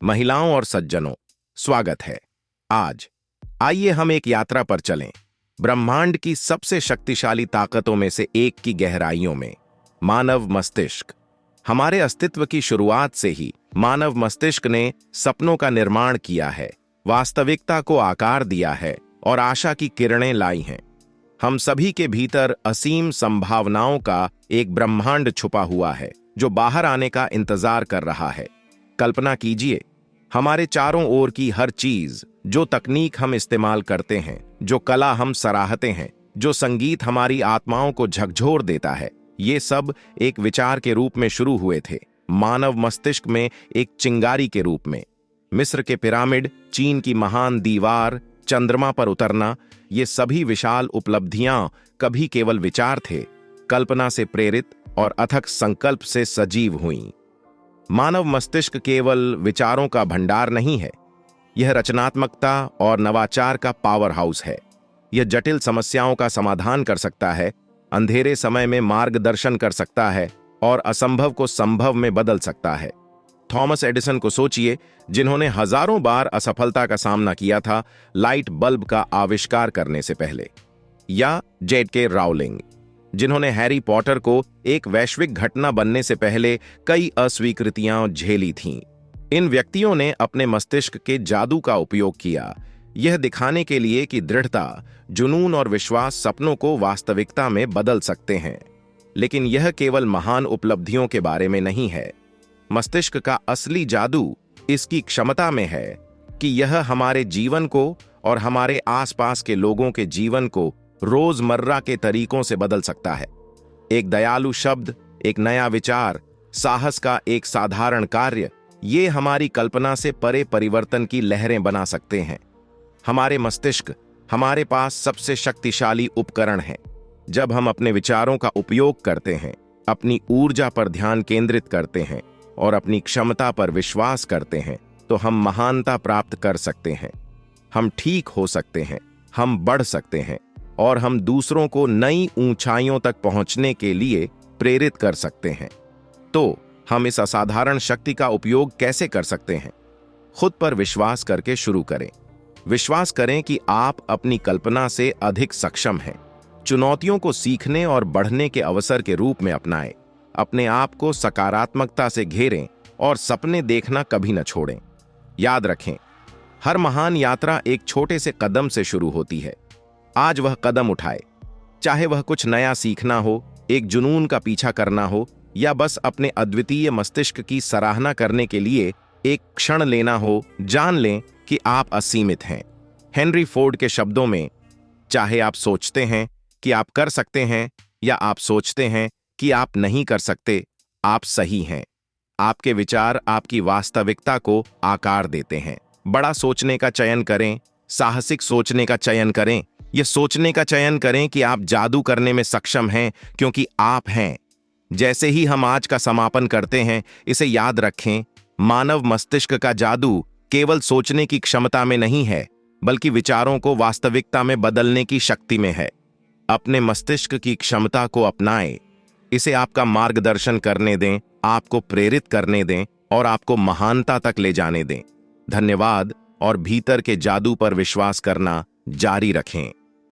महिलाओं और सज्जनों, स्वागत है। आज आइए हम एक यात्रा पर चलें, ब्रह्मांड की सबसे शक्तिशाली ताकतों में से एक की गहराइयों में, मानव मस्तिष्क। हमारे अस्तित्व की शुरुआत से ही मानव मस्तिष्क ने सपनों का निर्माण किया है, वास्तविकता को आकार दिया है और आशा की किरणें लाई हैं। हम सभी के भीतर असीम संभावनाओं का एक ब्रह्मांड छुपा हुआ है जो बाहर आने का इंतजार कर रहा है। कल्पना कीजिए, हमारे चारों ओर की हर चीज, जो तकनीक हम इस्तेमाल करते हैं, जो कला हम सराहते हैं, जो संगीत हमारी आत्माओं को झकझोर देता है, ये सब एक विचार के रूप में शुरू हुए थे, मानव मस्तिष्क में एक चिंगारी के रूप में। मिस्र के पिरामिड, चीन की महान दीवार, चंद्रमा पर उतरना, ये सभी विशाल उपलब्धियां कभी केवल विचार थे, कल्पना से प्रेरित और अथक संकल्प से सजीव हुईं। मानव मस्तिष्क केवल विचारों का भंडार नहीं है, यह रचनात्मकता और नवाचार का पावर हाउस है। यह जटिल समस्याओं का समाधान कर सकता है, अंधेरे समय में मार्गदर्शन कर सकता है और असंभव को संभव में बदल सकता है। थॉमस एडिसन को सोचिए, जिन्होंने हजारों बार असफलता का सामना किया था लाइट बल्ब का आविष्कार करने से पहले, या जे.के. राउलिंग, जिन्होंने हैरी पॉटर को एक वैश्विक घटना बनने से पहले कई अस्वीकृतियां झेली थीं। इन व्यक्तियों ने अपने मस्तिष्क के जादू का उपयोग किया, यह दिखाने के लिए कि दृढ़ता, जुनून और विश्वास सपनों को वास्तविकता में बदल सकते हैं। लेकिन यह केवल महान उपलब्धियों के बारे में नहीं है। मस्तिष्क का असली जादू इसकी क्षमता में है कि यह हमारे जीवन को और हमारे आसपास के लोगों के जीवन को रोजमर्रा के तरीकों से बदल सकता है। एक दयालु शब्द, एक नया विचार, साहस का एक साधारण कार्य, ये हमारी कल्पना से परे परिवर्तन की लहरें बना सकते हैं। हमारे मस्तिष्क हमारे पास सबसे शक्तिशाली उपकरण है। जब हम अपने विचारों का उपयोग करते हैं, अपनी ऊर्जा पर ध्यान केंद्रित करते हैं और अपनी क्षमता पर विश्वास करते हैं, तो हम महानता प्राप्त कर सकते हैं। हम ठीक हो सकते हैं, हम बढ़ सकते हैं और हम दूसरों को नई ऊंचाइयों तक पहुंचने के लिए प्रेरित कर सकते हैं। तो हम इस असाधारण शक्ति का उपयोग कैसे कर सकते हैं? खुद पर विश्वास करके शुरू करें। विश्वास करें कि आप अपनी कल्पना से अधिक सक्षम हैं। चुनौतियों को सीखने और बढ़ने के अवसर के रूप में अपनाएं। अपने आप को सकारात्मकता से घेरें और सपने देखना कभी न छोड़ें। याद रखें, हर महान यात्रा एक छोटे से कदम से शुरू होती है। आज वह कदम उठाए, चाहे वह कुछ नया सीखना हो, एक जुनून का पीछा करना हो, या बस अपने अद्वितीय मस्तिष्क की सराहना करने के लिए एक क्षण लेना हो। जान लें कि आप असीमित हैं। हेनरी फोर्ड के शब्दों में, चाहे आप सोचते हैं कि आप कर सकते हैं या आप सोचते हैं कि आप नहीं कर सकते, आप सही हैं। आपके विचार आपकी वास्तविकता को आकार देते हैं। बड़ा सोचने का चयन करें, साहसिक सोचने का चयन करें, यह सोचने का चयन करें कि आप जादू करने में सक्षम हैं, क्योंकि आप हैं। जैसे ही हम आज का समापन करते हैं, इसे याद रखें, मानव मस्तिष्क का जादू केवल सोचने की क्षमता में नहीं है, बल्कि विचारों को वास्तविकता में बदलने की शक्ति में है। अपने मस्तिष्क की क्षमता को अपनाएं, इसे आपका मार्गदर्शन करने दें, आपको प्रेरित करने दें और आपको महानता तक ले जाने दें। धन्यवाद, और भीतर के जादू पर विश्वास करना जारी रखें।